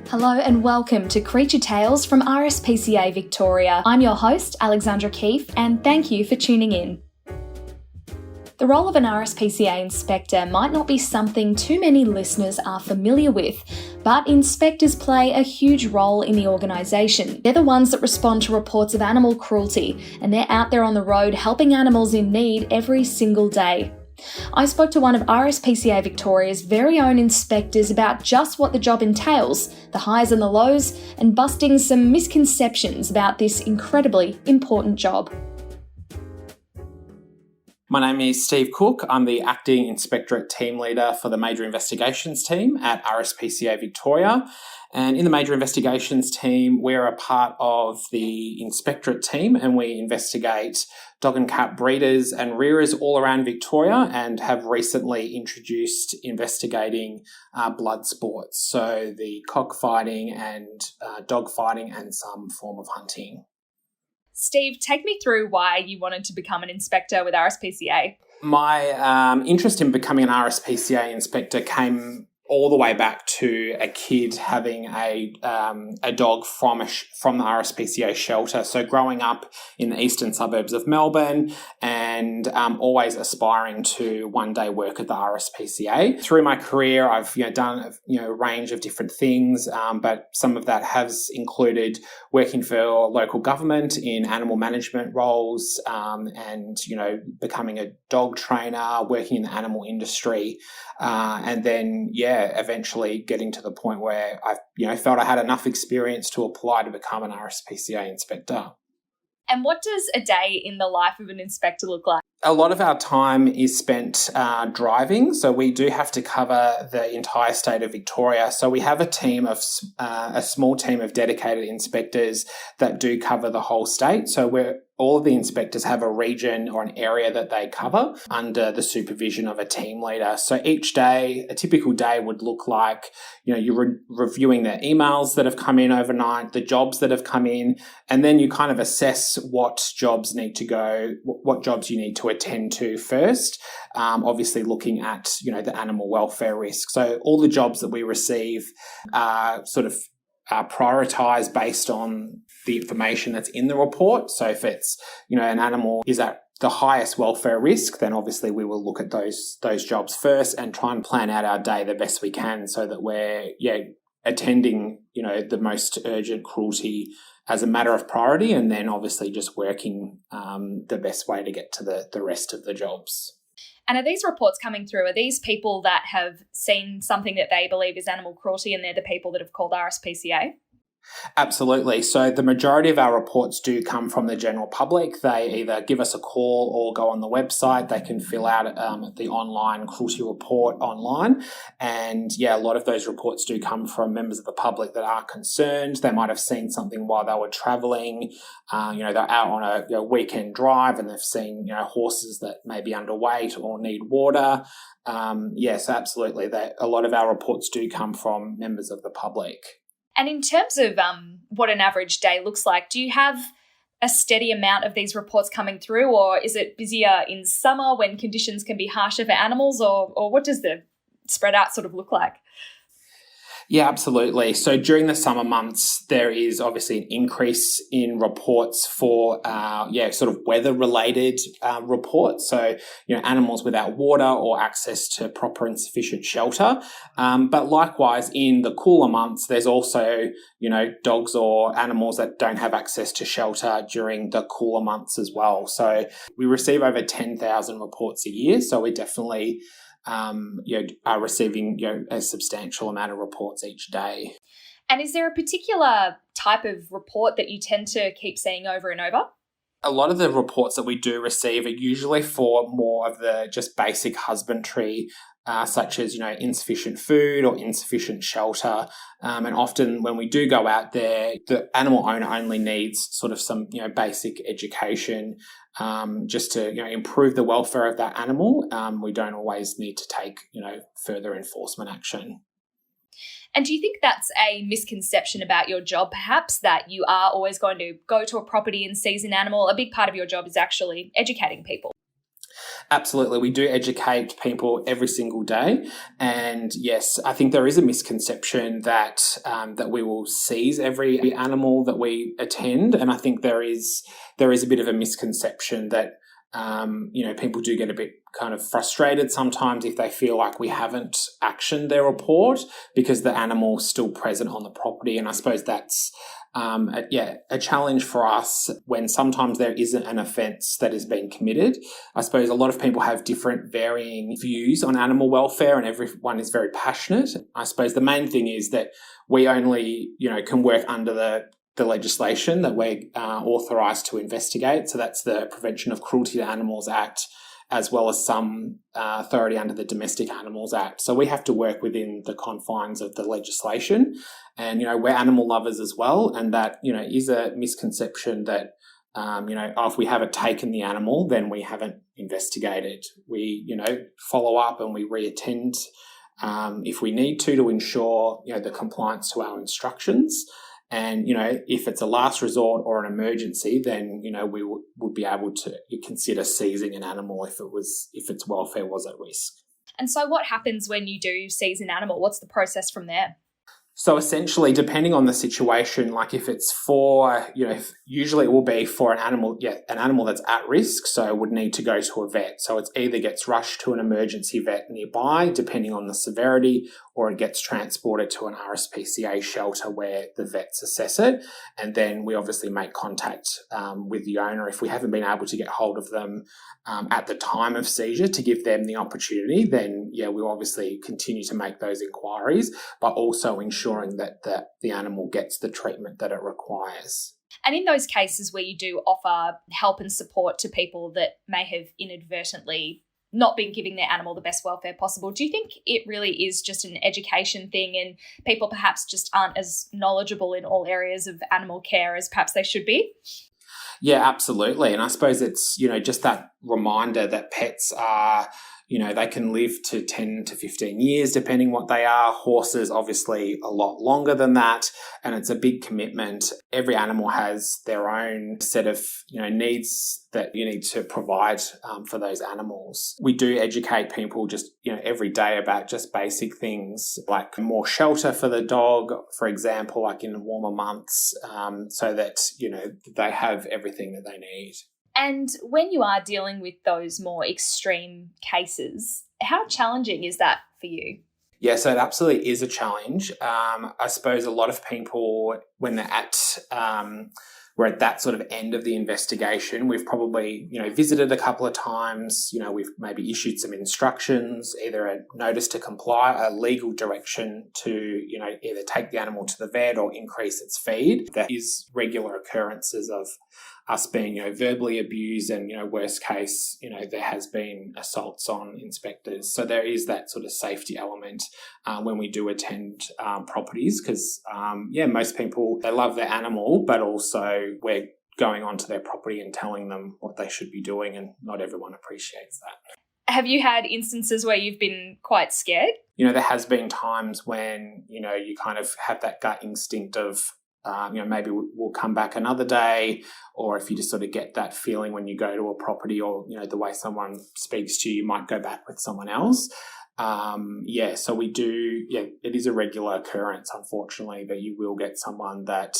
Hello and welcome to Creature Tales from RSPCA Victoria. I'm your host, Alexandra Keefe, and thank you for tuning in. The role of an RSPCA inspector might not be something too many listeners are familiar with, but inspectors play a huge role in the organisation. They're the ones that respond to reports of animal cruelty, and they're out there on the road helping animals in need every single day. I spoke to one of RSPCA Victoria's very own inspectors about just what the job entails, the highs and the lows, and busting some misconceptions about this incredibly important job. My name is Steve Cook. I'm the Acting Inspectorate Team Leader for the Major Investigations Team at RSPCA Victoria. And in the Major Investigations Team, we're a part of the Inspectorate team and we investigate dog and cat breeders and rearers all around Victoria and have recently introduced investigating blood sports, so the cockfighting and dog fighting and some form of hunting. Steve, take me through why you wanted to become an inspector with RSPCA. My interest in becoming an RSPCA inspector came all the way back to a kid having a dog from the RSPCA shelter. So growing up in the eastern suburbs of Melbourne and always aspiring to one day work at the RSPCA. Through my career, I've done a range of different things, but some of that has included working for local government in animal management roles, and becoming a dog trainer, working in the animal industry, and then eventually getting to the point where I felt I had enough experience to apply to become an RSPCA inspector. And what does a day in the life of an inspector look like? A lot of our time is spent driving, so we do have to cover the entire state of Victoria. So we have a small team of dedicated inspectors that do cover the whole state. So all of the inspectors have a region or an area that they cover under the supervision of a team leader. So each day, a typical day would look like, you're reviewing the emails that have come in overnight, the jobs that have come in, and then you kind of assess what jobs need to go, what jobs you need to attend to first, obviously looking at, the animal welfare risk. So all the jobs that we receive are prioritised based on the information that's in the report. So if it's, an animal is at the highest welfare risk, then obviously we will look at those jobs first and try and plan out our day the best we can so that we're, attending, the most urgent cruelty as a matter of priority, and then obviously just working the best way to get to the rest of the jobs. And are these reports coming through? Are these people that have seen something that they believe is animal cruelty and they're the people that have called RSPCA? Absolutely. So the majority of our reports do come from the general public. They either give us a call or go on the website. They can fill out the online cruelty report online. And a lot of those reports do come from members of the public that are concerned. They might have seen something while they were travelling. They're out on a weekend drive and they've seen, horses that may be underweight or need water. So absolutely. A lot of our reports do come from members of the public. And in terms of what an average day looks like, do you have a steady amount of these reports coming through, or is it busier in summer when conditions can be harsher for animals, or what does the spread out sort of look like? Yeah, absolutely. So during the summer months, there is obviously an increase in reports for, sort of weather-related reports. So, animals without water or access to proper and sufficient shelter. But likewise, in the cooler months, there's also, dogs or animals that don't have access to shelter during the cooler months as well. So we receive over 10,000 reports a year. So we definitely are receiving a substantial amount of reports each day. And is there a particular type of report that you tend to keep seeing over and over? A lot of the reports that we do receive are usually for more of the just basic husbandry, such as, insufficient food or insufficient shelter. And often when we do go out there, the animal owner only needs sort of some, basic education, just to, improve the welfare of that animal. We don't always need to take, further enforcement action. And do you think that's a misconception about your job, perhaps, that you are always going to go to a property and seize an animal? A big part of your job is actually educating people. Absolutely. We do educate people every single day. And yes, I think there is a misconception that that we will seize every animal that we attend. And I think there is a bit of a misconception that people do get a bit kind of frustrated sometimes if they feel like we haven't actioned their report because the animal's still present on the property. And I suppose that's a challenge for us when sometimes there isn't an offence that has been committed. I suppose a lot of people have different varying views on animal welfare and everyone is very passionate. I suppose the main thing is that we only, can work under the legislation that we're authorised to investigate. So that's the Prevention of Cruelty to Animals Act, as well as some authority under the Domestic Animals Act. So we have to work within the confines of the legislation. And, we're animal lovers as well. And that, is a misconception that, if we haven't taken the animal, then we haven't investigated. We, follow up and we reattend if we need to ensure, the compliance to our instructions. And, if it's a last resort or an emergency, then, we would be able to consider seizing an animal if its welfare was at risk. And so what happens when you do seize an animal? What's the process from there? So essentially, depending on the situation, like if it's for, usually it will be for an animal that's at risk, so it would need to go to a vet. So it either gets rushed to an emergency vet nearby, depending on the severity, or it gets transported to an RSPCA shelter where the vets assess it. And then we obviously make contact with the owner if we haven't been able to get hold of them at the time of seizure to give them the opportunity. Then, we'll obviously continue to make those inquiries, but also ensuring that the animal gets the treatment that it requires. And in those cases where you do offer help and support to people that may have inadvertently not been giving their animal the best welfare possible, do you think it really is just an education thing and people perhaps just aren't as knowledgeable in all areas of animal care as perhaps they should be? Yeah, absolutely. And I suppose it's, just that reminder that pets are, they can live to 10 to 15 years, depending what they are. Horses, obviously, a lot longer than that. And it's a big commitment. Every animal has their own set of, needs that you need to provide for those animals. We do educate people just, every day about just basic things like more shelter for the dog, for example, like in warmer months, so that, they have everything that they need. And when you are dealing with those more extreme cases, how challenging is that for you? Yeah, so it absolutely is a challenge. I suppose a lot of people, when they're we're at that sort of end of the investigation, we've probably, visited a couple of times, we've maybe issued some instructions, either a notice to comply, a legal direction to, either take the animal to the vet or increase its feed. There is regular occurrences of us being, verbally abused and, worst case, there has been assaults on inspectors. So there is that sort of safety element when we do attend properties because, most people, they love their animal, but also we're going onto their property and telling them what they should be doing, and not everyone appreciates that. Have you had instances where you've been quite scared? There has been times when, you kind of have that gut instinct of, maybe we'll come back another day, or if you just sort of get that feeling when you go to a property or, the way someone speaks to you, you might go back with someone else. So we do, it is a regular occurrence, unfortunately, that you will get someone that,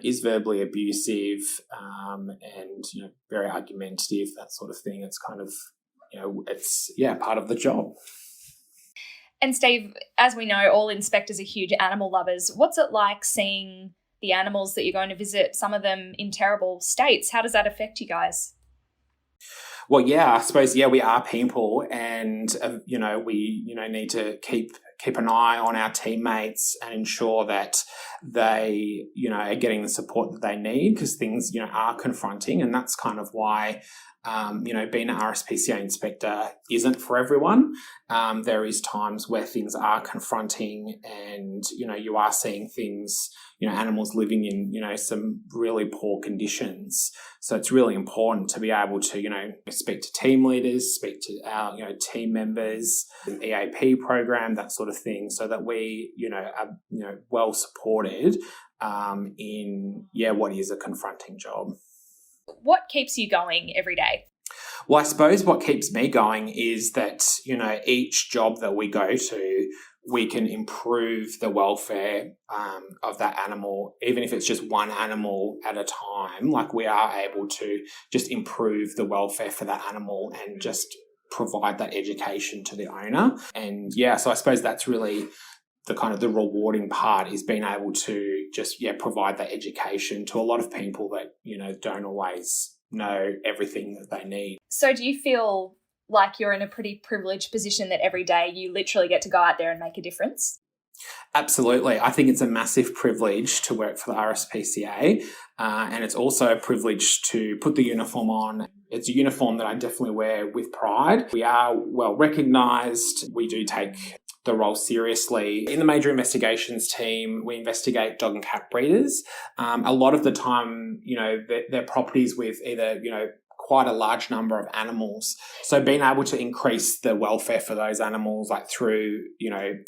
is verbally abusive and, very argumentative, that sort of thing. It's kind of, it's, part of the job. And Steve, as we know, all inspectors are huge animal lovers. What's it like seeing the animals that you're going to visit, some of them in terrible states? How does that affect you guys? Well, I suppose, we are people and, we, need to keep an eye on our teammates and ensure that they, are getting the support that they need because things, are confronting. And that's kind of why, being an RSPCA inspector isn't for everyone. There is times where things are confronting and, you are seeing things, animals living in, some really poor conditions. So it's really important to be able to, speak to team leaders, speak to our, team members, an EAP program, that sort of thing, so that we, are, well supported in, what is a confronting job. What keeps you going every day? Well, I suppose what keeps me going is that, each job that we go to, we can improve the welfare of that animal, even if it's just one animal at a time. Like, we are able to just improve the welfare for that animal and just provide that education to the owner. And yeah, so I suppose that's really the kind of the rewarding part, is being able to just, provide that education to a lot of people that, don't always know everything that they need. So do you feel like you're in a pretty privileged position that every day you literally get to go out there and make a difference? Absolutely. I think it's a massive privilege to work for the RSPCA, and it's also a privilege to put the uniform on. It's a uniform that I definitely wear with pride. We are well recognised. We do take the role seriously. In the major investigations team, we investigate dog and cat breeders. A lot of the time, they're properties with either, quite a large number of animals. So being able to increase the welfare for those animals, like through,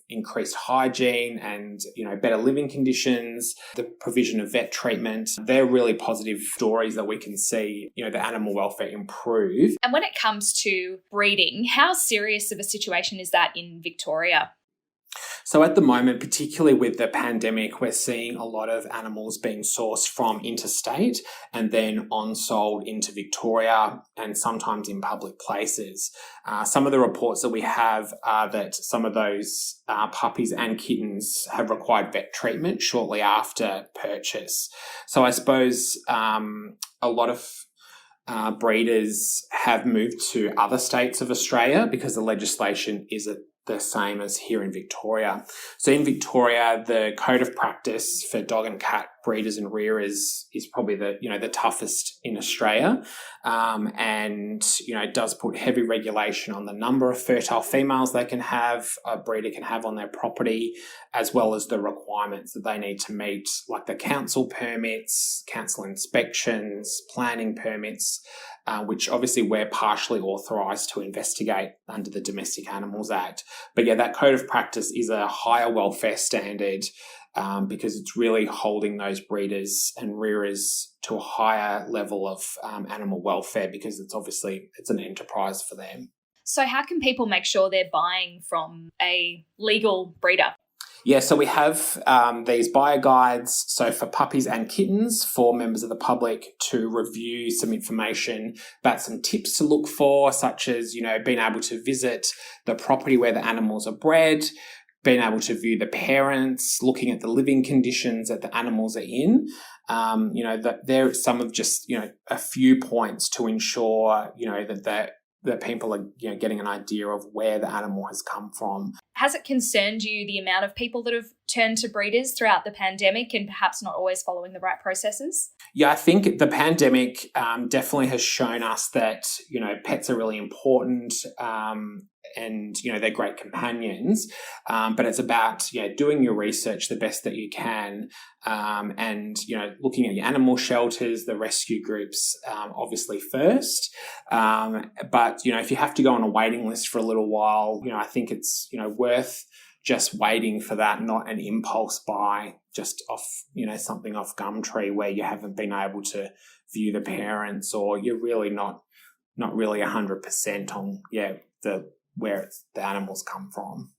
increased hygiene and, better living conditions, the provision of vet treatment, they're really positive stories that we can see, the animal welfare improve. And when it comes to breeding, how serious of a situation is that in Victoria? So at the moment, particularly with the pandemic, we're seeing a lot of animals being sourced from interstate and then on-sold into Victoria and sometimes in public places. Some of the reports that we have are that some of those puppies and kittens have required vet treatment shortly after purchase. So I suppose a lot of breeders have moved to other states of Australia because the legislation isn't the same as here in Victoria. So in Victoria, the code of practice for dog and cat breeders and rearers is probably the toughest in Australia. And, it does put heavy regulation on the number of fertile females they can have, a breeder can have on their property, as well as the requirements that they need to meet, like the council permits, council inspections, planning permits, which obviously we're partially authorised to investigate under the Domestic Animals Act. But yeah, that code of practice is a higher welfare standard because it's really holding those breeders and rearers to a higher level of animal welfare, because it's an enterprise for them. So how can people make sure they're buying from a legal breeder? Yeah, so we have these buyer guides, so for puppies and kittens, for members of the public to review some information about some tips to look for, such as, being able to visit the property where the animals are bred, being able to view the parents, looking at the living conditions that the animals are in. That there are some of just, a few points to ensure, that people are, getting an idea of where the animal has come from. Has it concerned you the amount of people that have turned to breeders throughout the pandemic and perhaps not always following the right processes? Yeah, I think the pandemic definitely has shown us that, pets are really important and, they're great companions. But it's about, doing your research the best that you can and, looking at your animal shelters, the rescue groups, obviously first. But, if you have to go on a waiting list for a little while, I think it's, worth just waiting for that, not an impulse buy just off, something off Gumtree where you haven't been able to view the parents, or you're really not really 100% on, where the animals come from.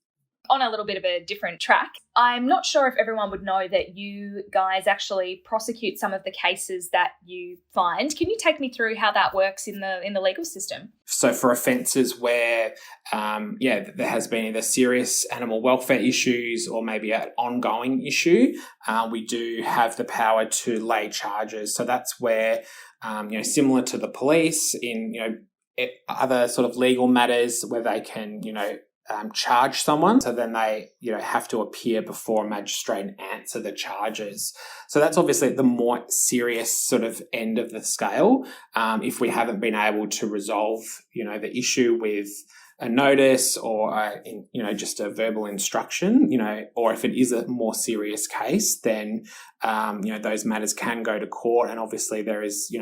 On a little bit of a different track, I'm not sure if everyone would know that you guys actually prosecute some of the cases that you find. Can you take me through how that works in the legal system? So for offences where, there has been either serious animal welfare issues or maybe an ongoing issue, we do have the power to lay charges. So that's where, similar to the police in, other sort of legal matters where they can, charge someone. So then they, have to appear before a magistrate and answer the charges. So that's obviously the more serious sort of end of the scale. If we haven't been able to resolve, the issue with a notice or, just a verbal instruction, or if it is a more serious case, then, those matters can go to court. And obviously there is,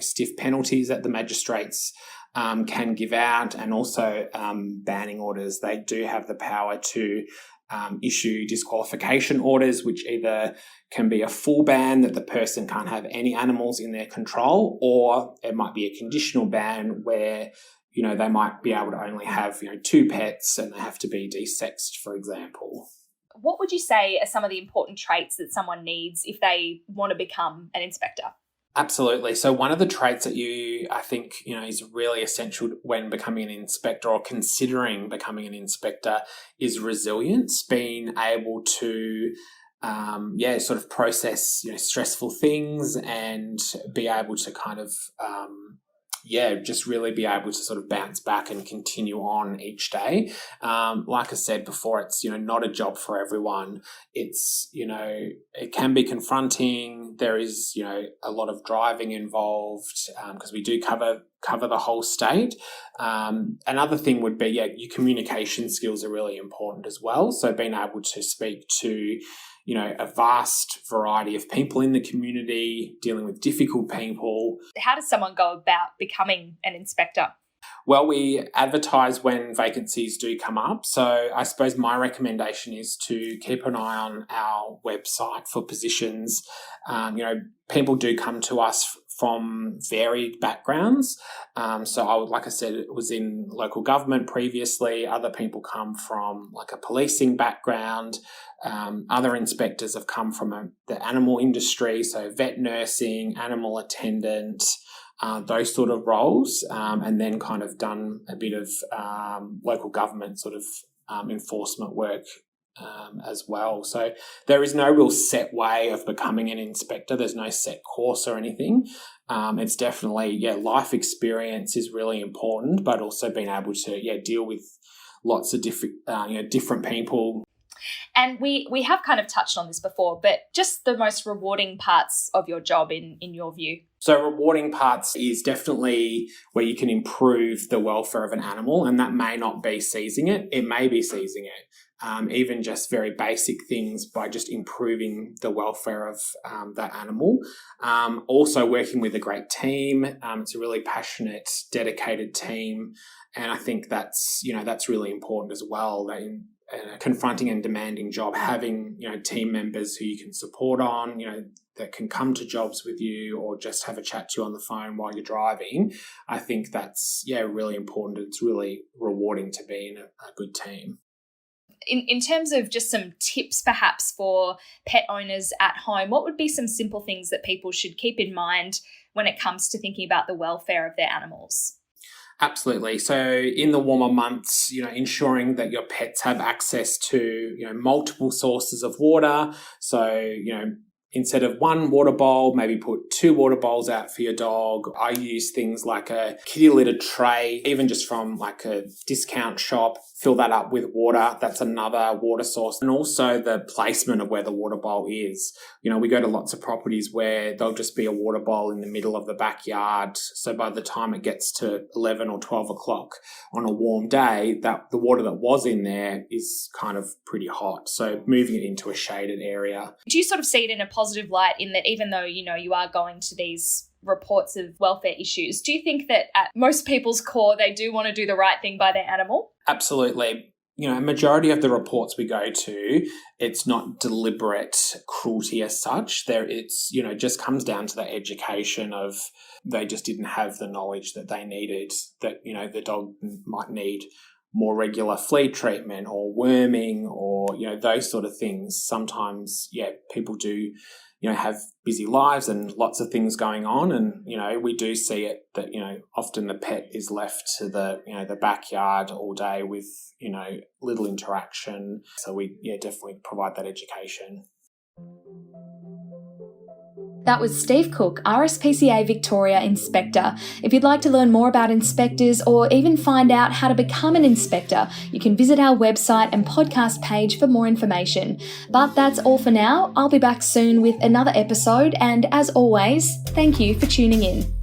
stiff penalties that the magistrates can give out, and also banning orders. They do have the power to issue disqualification orders, which either can be a full ban that the person can't have any animals in their control, or it might be a conditional ban where, they might be able to only have, 2 pets and they have to be desexed, for example. What would you say are some of the important traits that someone needs if they want to become an inspector? Absolutely. So one of the traits that I think, is really essential when becoming an inspector or considering becoming an inspector is resilience, being able to, sort of process, stressful things and be able to kind of, just really be able to sort of bounce back and continue on each day. Like I said before, it's, not a job for everyone. It's, it can be confronting. There is, a lot of driving involved because we do cover the whole state. Another thing would be, your communication skills are really important as well. So being able to speak to, a vast variety of people in the community, dealing with difficult people. How does someone go about becoming an inspector? Well, we advertise when vacancies do come up. So I suppose my recommendation is to keep an eye on our website for positions. People do come to us from varied backgrounds. Like I said, it was in local government previously. Other people come from like a policing background. Other inspectors have come from the animal industry, so vet nursing, animal attendant, those sort of roles, and then kind of done a bit of local government sort of enforcement work as well. So there is no real set way of becoming an inspector. There's no set course or anything. It's definitely, life experience is really important, but also being able to, deal with lots of different people. And we have kind of touched on this before, but just the most rewarding parts of your job in your view? So rewarding parts is definitely where you can improve the welfare of an animal, and that may not be seizing it. It may be seizing it. Even just very basic things by just improving the welfare of that animal. Also working with a great team. It's a really passionate, dedicated team. And I think that's really important as well. That in a confronting and demanding job, having, team members who you can support on, that can come to jobs with you or just have a chat to you on the phone while you're driving. I think that's, really important. It's really rewarding to be in a good team. In terms of just some tips perhaps for pet owners at home, what would be some simple things that people should keep in mind when it comes to thinking about the welfare of their animals? Absolutely. So in the warmer months, ensuring that your pets have access to, multiple sources of water. So, instead of one water bowl, maybe put 2 water bowls out for your dog. I use things like a kitty litter tray, even just from like a discount shop. Fill that up with water. That's another water source. And also the placement of where the water bowl is. We go to lots of properties where there'll just be a water bowl in the middle of the backyard. So by the time it gets to 11 or 12 o'clock on a warm day, that the water that was in there is kind of pretty hot. So moving it into a shaded area. Do you sort of see it in a positive light in that even though, you are going to these reports of welfare issues, do you think that at most people's core, they do want to do the right thing by their animal? Absolutely. A majority of the reports we go to, it's not deliberate cruelty as such. It's, just comes down to the education of they just didn't have the knowledge that they needed, that, the dog might need more regular flea treatment or worming or, those sort of things. Sometimes, people do, have busy lives and lots of things going on. And, we do see it that, often the pet is left to the backyard all day with, little interaction. So we, definitely provide that education. That was Steve Cook, RSPCA Victoria Inspector. If you'd like to learn more about inspectors or even find out how to become an inspector, you can visit our website and podcast page for more information. But that's all for now. I'll be back soon with another episode, and as always, thank you for tuning in.